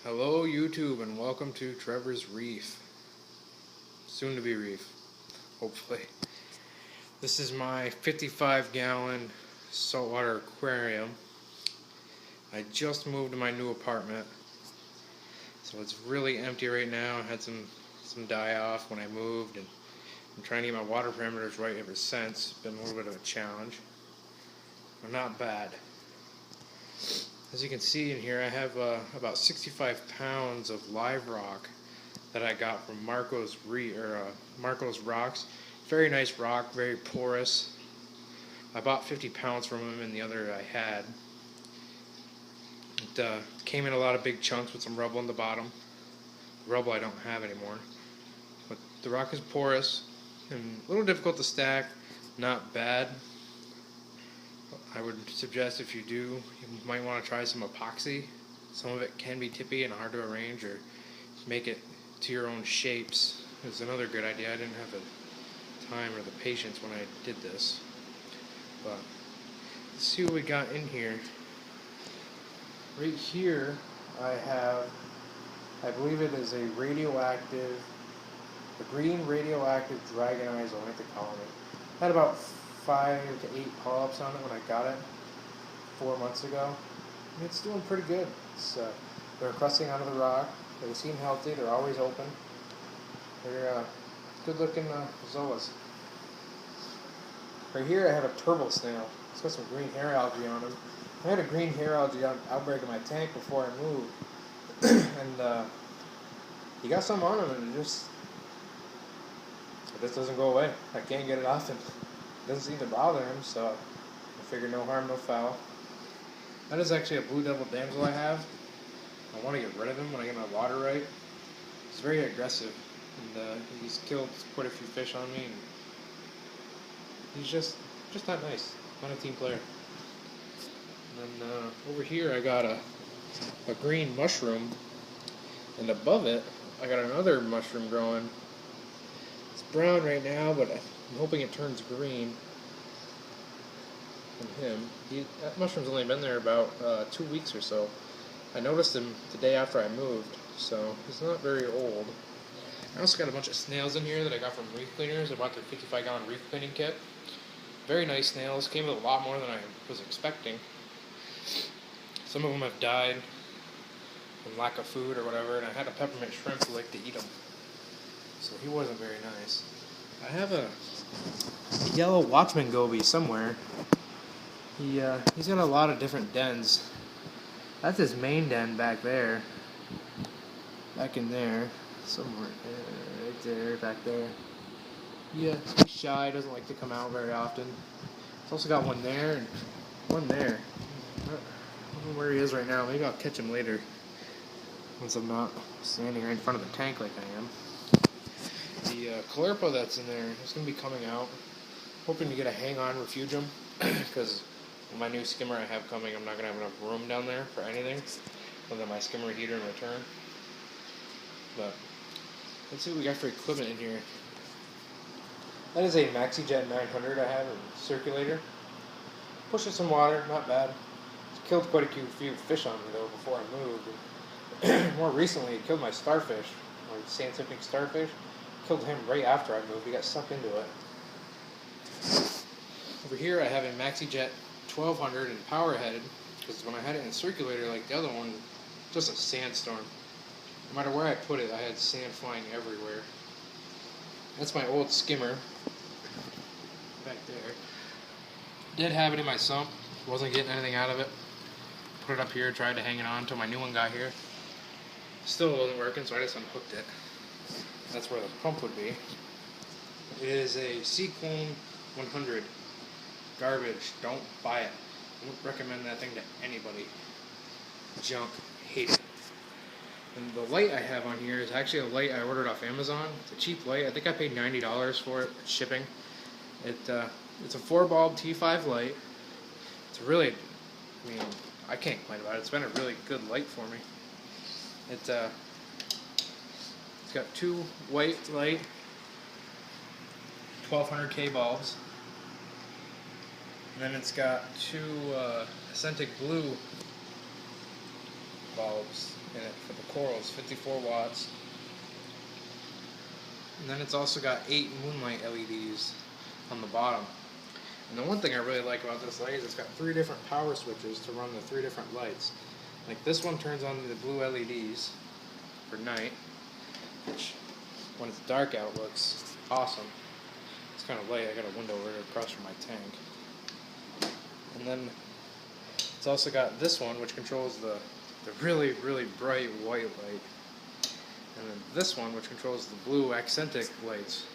Hello YouTube and welcome to Trevor's Reef. Soon to be reef, hopefully. This is my 55-gallon saltwater aquarium. I just moved to my new apartment, so it's really empty right now. I had some die off when I moved, and I'm trying to get my water parameters right ever since. It's been a little bit of a challenge, but not bad. As you can see in here, I have about 65 pounds of live rock that I got from Marco's Rocks. Very nice rock, very porous. I bought 50 pounds from him and the other I had. It came in a lot of big chunks with some rubble in the bottom. The rubble I don't have anymore. But the rock is porous and a little difficult to stack, not bad. I would suggest if you do, you might want to try some epoxy. Some of it can be tippy and hard to arrange, or make it to your own shapes. It's another good idea. I didn't have the time or the patience when I did this. But let's see what we got in here. Right here I have, I believe it is a green radioactive dragon eyes Atlantic colony. Had about 5 to 8 polyps on it when I got it 4 months ago. And it's doing pretty good. They're crusting out of the rock. They seem healthy. They're always open. They're good-looking zoas. Right here I have a turtle snail. It's got some green hair algae on him. I had a green hair algae outbreak in my tank before I moved, and he got some on him, and it just doesn't go away. I can't get it off him. It doesn't seem to bother him, so I figure no harm, no foul. That is actually a blue devil damsel I have. I want to get rid of him when I get my water right. He's very aggressive, and he's killed quite a few fish on me, and he's just not nice. Not a team player. And then over here I got a green mushroom, and above it I got another mushroom growing. It's brown right now, but I'm hoping it turns green from him. That mushroom's only been there about 2 weeks or so. I noticed him the day after I moved, so he's not very old. I also got a bunch of snails in here that I got from reef cleaners. I bought their 55-gallon reef cleaning kit. Very nice snails. Came with a lot more than I was expecting. Some of them have died from lack of food or whatever, and I had a peppermint shrimp who liked to eat them. So he wasn't very nice. I have a yellow watchman goby somewhere. He's got a lot of different dens. That's his main den back there. Back in there. Somewhere. Right there, back there. Yeah, he's shy, doesn't like to come out very often. He's also got one there and one there. I don't know where he is right now. Maybe I'll catch him later, once I'm not standing right in front of the tank like I am. The caulerpa that's in there is going to be coming out. Hoping to get a hang-on refugium, because with my new skimmer I have coming, I'm not going to have enough room down there for anything other than my skimmer heater in return. But let's see what we got for equipment in here. That is a MaxiJet 900 I have in circulator. Pushes some water, not bad. It's killed quite a few fish on me though before I moved. And more recently, it killed my starfish, my sand-sipping starfish. Killed him right after I moved. He got sucked into it. Over here, I have a MaxiJet 1200 and power headed, because when I had it in circulator like the other one, just a sandstorm. No matter where I put it, I had sand flying everywhere. That's my old skimmer back there. Did have it in my sump. Wasn't getting anything out of it. Put it up here, tried to hang it on until my new one got here. Still wasn't working, so I just unhooked it. That's where the pump would be. It is a Cyclone 100. Garbage. Don't buy it. I don't recommend that thing to anybody. Junk. Hate it. And the light I have on here is actually a light I ordered off Amazon. It's a cheap light. I think I paid $90 for it, shipping. It's a 4-bulb T5 light. It's really, I can't complain about it. It's been a really good light for me. It's got 2 white light 1200K bulbs. And then it's got 2 Acentic blue bulbs in it for the corals, 54 watts. And then it's also got 8 moonlight LEDs on the bottom. And the one thing I really like about this light is it's got 3 different power switches to run the 3 different lights. Like this one turns on the blue LEDs for night, which when it's dark out looks awesome. It's kind of light. I got a window right across from my tank. And then it's also got this one which controls the really, really bright white light. And then this one which controls the blue accentic lights,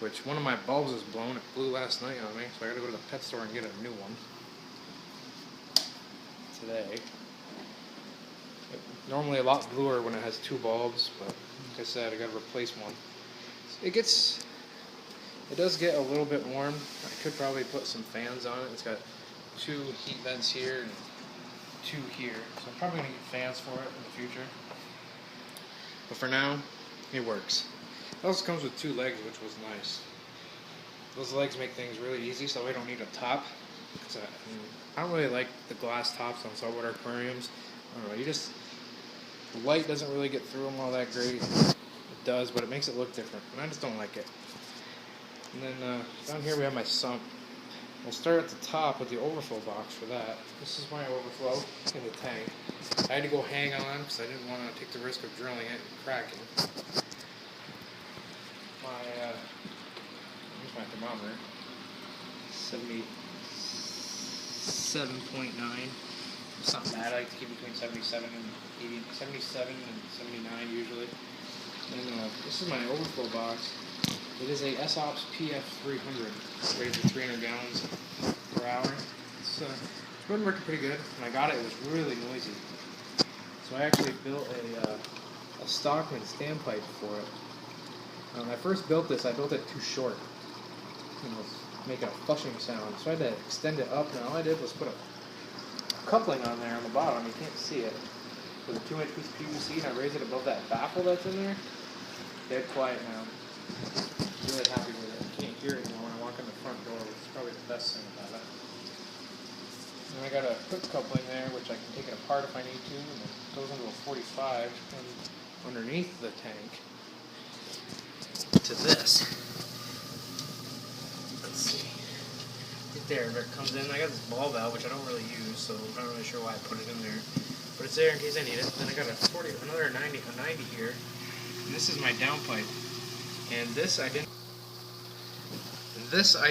which one of my bulbs is blown. It blew last night on me, so I gotta go to the pet store and get a new one today. Normally a lot bluer when it has 2 bulbs, but like I said, I gotta replace one. It does get a little bit warm. I could probably put some fans on it. It's got 2 heat vents here and 2 here, so I'm probably gonna get fans for it in the future. But for now, it works. It also comes with 2 legs, which was nice. Those legs make things really easy, so I don't need a top. I don't really like the glass tops on saltwater aquariums. I don't know, the light doesn't really get through them all that great. It does, but it makes it look different, and I just don't like it. And then down here we have my sump. We'll start at the top with the overflow box for that. This is my overflow in the tank. I had to go hang on because I didn't want to take the risk of drilling it and cracking. Here's my thermometer. 77.9. It's not bad. I like to keep between 77 and 80, 77 and 79 usually. And this is my overflow box. It is a SOPS PF300, rated for 300 gallons per hour. It's been working pretty good. When I got it, it was really noisy. So I actually built a Stockman standpipe for it. When I first built this, I built it too short. It was making a flushing sound. So I had to extend it up, and all I did was put a coupling on there on the bottom. You can't see it. With a 2-inch piece of PVC, and I raised it above that baffle that's in there. Dead quiet now. Really happy with it. I can't hear it anymore when I walk in the front door, which is probably the best thing about it. And I got a quick coupling there, which I can take it apart if I need to, and it goes into a 45 and underneath the tank to this. Let's see. Right there, where it comes in. I got this ball valve, which I don't really use, so I'm not really sure why I put it in there. But it's there in case I need it. Then I got another 90 here. And this is my downpipe. And this I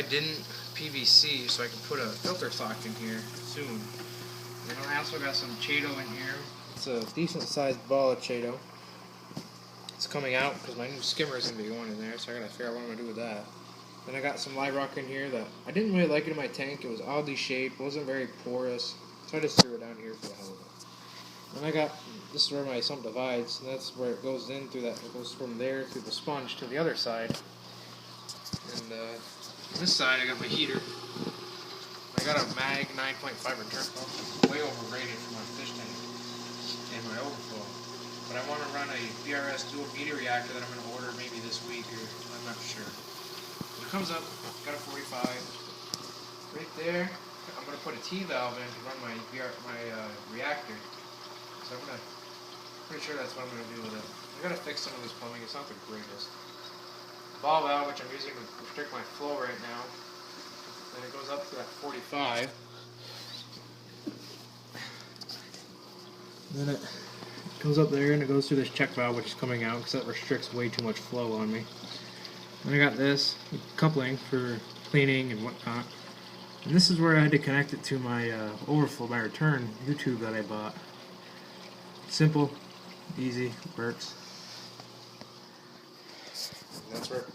didn't PVC, so I can put a filter sock in here soon. And then I also got some Chaeto in here. It's a decent sized ball of Chaeto. It's coming out because my new skimmer is going to be going in there, so I gotta figure out what I'm going to do with that. Then I got some live rock in here that I didn't really like it in my tank. It was oddly shaped, wasn't very porous, so I just threw it down here for the hell of it. And I got, this is where my sump divides, and that's where it goes in through that. It goes from there through the sponge to the other side. And on this side I got my heater. I got a Mag 9.5 return pump. It's way overrated for my fish tank and my overflow. But I want to run a BRS dual media reactor that I'm going to order maybe this week, or I'm not sure. When it comes up, got a 45. Right there, I'm going to put a T-valve in to run my reactor. So pretty sure that's what I'm going to do with it. I got to fix some of this plumbing. It's not the greatest. Ball valve, which I'm using to restrict my flow right now. Then it goes up to that 45. And then it goes up there and it goes through this check valve, which is coming out because that restricts way too much flow on me. Then I got this coupling for cleaning and whatnot. And this is where I had to connect it to my overflow, my return U-tube that I bought. Simple, easy, works. And that's where it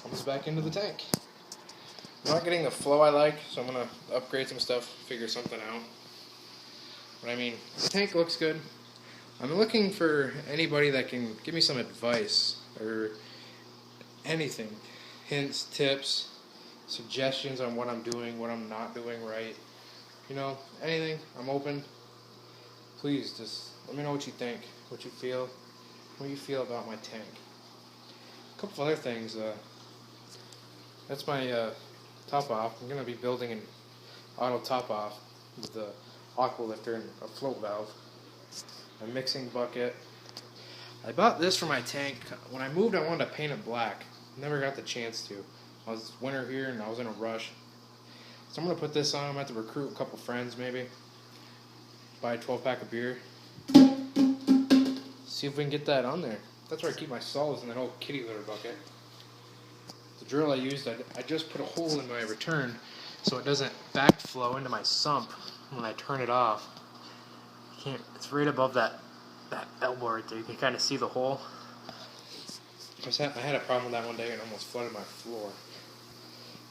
comes back into the tank. I'm not getting the flow I like, so I'm going to upgrade some stuff, figure something out. But I mean, the tank looks good. I'm looking for anybody that can give me some advice or anything. Hints, tips, suggestions on what I'm doing, what I'm not doing right. You know, anything. I'm open. Please just let me know what you think, what you feel about my tank. A couple of other things. That's my top off. I'm going to be building an auto top off with the aqua lifter and a float valve. my mixing bucket. I bought this for my tank. When I moved, I wanted to paint it black. Never got the chance to. I was winter here and I was in a rush. So I'm going to put this on. I'm going to have to recruit a couple friends maybe. Buy a 12-pack of beer. See if we can get that on there. That's where I keep my solids in that old kitty litter bucket. The drill I used, I just put a hole in my return so it doesn't backflow into my sump when I turn it off. It's right above that elbow right there. You can kind of see the hole. I had a problem with that one day and almost flooded my floor.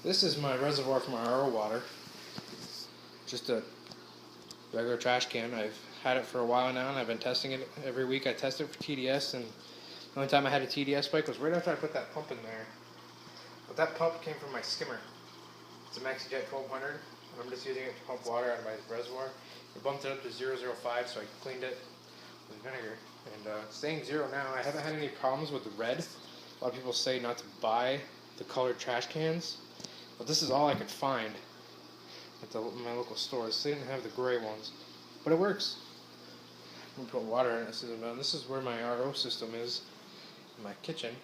This is my reservoir for my RO water. Just a regular trash can. I've had it for a while now and I've been testing it every week. I test it for TDS, and the only time I had a TDS spike was right after I put that pump in there. But that pump came from my skimmer. It's a MaxiJet 1200. I'm just using it to pump water out of my reservoir. I bumped it up to 0.05, so I cleaned it with vinegar. And it's staying 0 now. I haven't had any problems with the red. A lot of people say not to buy the colored trash cans, but this is all I could find at my local stores. They didn't have the gray ones, but it works. I'm gonna put water in it. This is where my RO system is in my kitchen.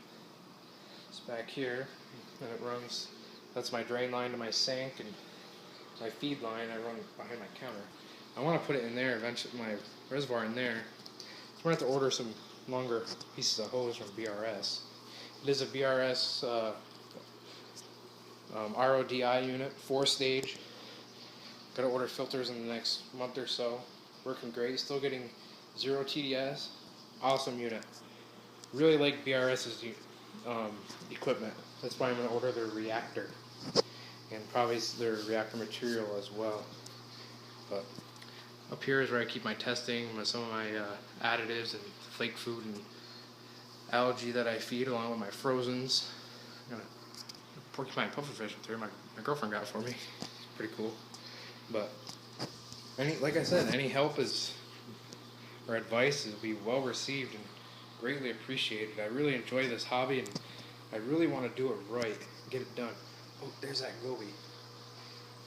It's back here, and it runs. That's my drain line to my sink, and my feed line I run behind my counter. I want to put it in there eventually, my reservoir in there. So I'm going to have to order some longer pieces of hose from BRS. It is a BRS RODI unit, 4-stage. Got to order filters in the next month or so. Working great, still getting 0 TDS. Awesome unit. Really like BRS's equipment. That's why I'm going to order their reactor. And probably their reactor material as well. But up here is where I keep my testing, some of my additives and flake food and algae that I feed along with my frozens. I got a porcupine pufferfish up there my girlfriend got for me. It's pretty cool. But like I said, any help or advice will be well received and greatly appreciated. I really enjoy this hobby and I really want to do it right and get it done. Oh, there's that goby.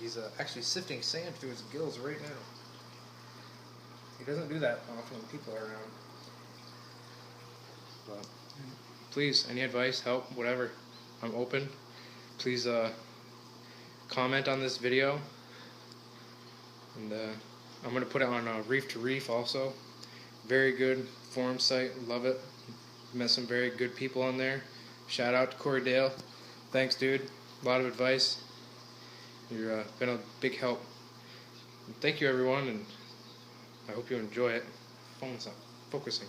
He's actually sifting sand through his gills right now. He doesn't do that often when people are around. But please, any advice, help, whatever, I'm open. Please comment on this video. And I'm going to put it on Reef to Reef also. Very good forum site, love it. Met some very good people on there. Shout out to Corey Dale. Thanks, dude. A lot of advice. You've been a big help. And thank you, everyone, and I hope you enjoy it. Phone's not focusing.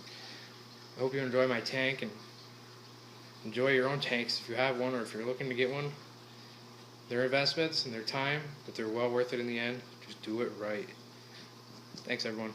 I hope you enjoy my tank and enjoy your own tanks if you have one or if you're looking to get one. They're investments and their time, but they're well worth it in the end. Just do it right. Thanks, everyone.